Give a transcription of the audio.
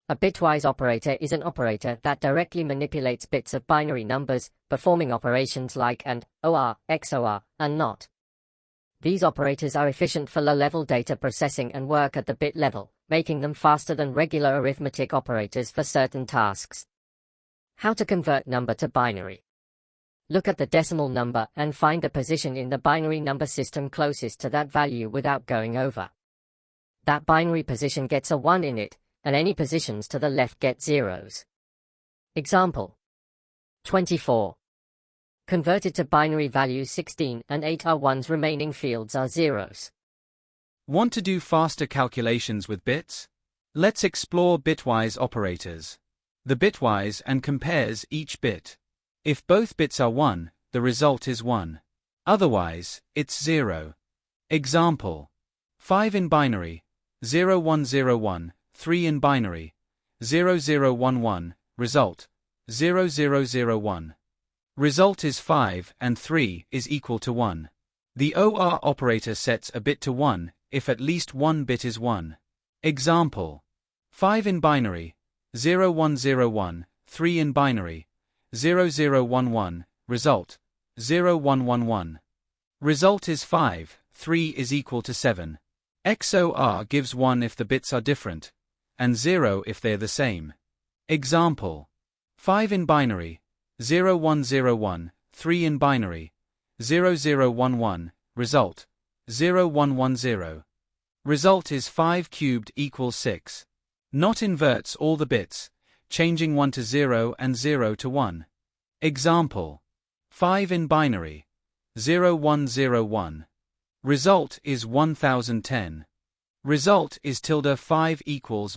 A bitwise operator is an operator that directly manipulates bits of binary numbers, performing operations like AND, OR, XOR, and NOT. These operators are efficient for low-level data processing and work at the bit level, making them faster than regular arithmetic operators for certain tasks. How to convert number to binary? Look at the decimal number and find the position in the binary number system closest to that value without going over. That binary position gets a 1 in it, and any positions to the left get zeros. Example: 24. Converted to binary values 16 and 8 are 1s, remaining fields are zeros. Want to do faster calculations with bits? Let's explore bitwise operators. The bitwise and compares each bit. If both bits are 1, the result is 1. Otherwise, it's 0. Example: 5 in binary, 0101, 3 in binary, 0011, result, 0001. Result is 5 and 3 is equal to 1. The OR operator sets a bit to 1 if at least one bit is 1. Example: 5 in binary, 0101, 3 in binary, 0011, result, 0111. Result is 5, 3 is equal to 7. XOR gives 1 if the bits are different, and 0 if they're the same. Example: 5 in binary, 0101, 3 in binary, 0011, result, 0110. Result is 5 cubed equals 6. NOT inverts all the bits, changing 1 to 0 and 0 to 1. Example: 5 in binary, 0101. Result is 1010. Result is tilde 5 equals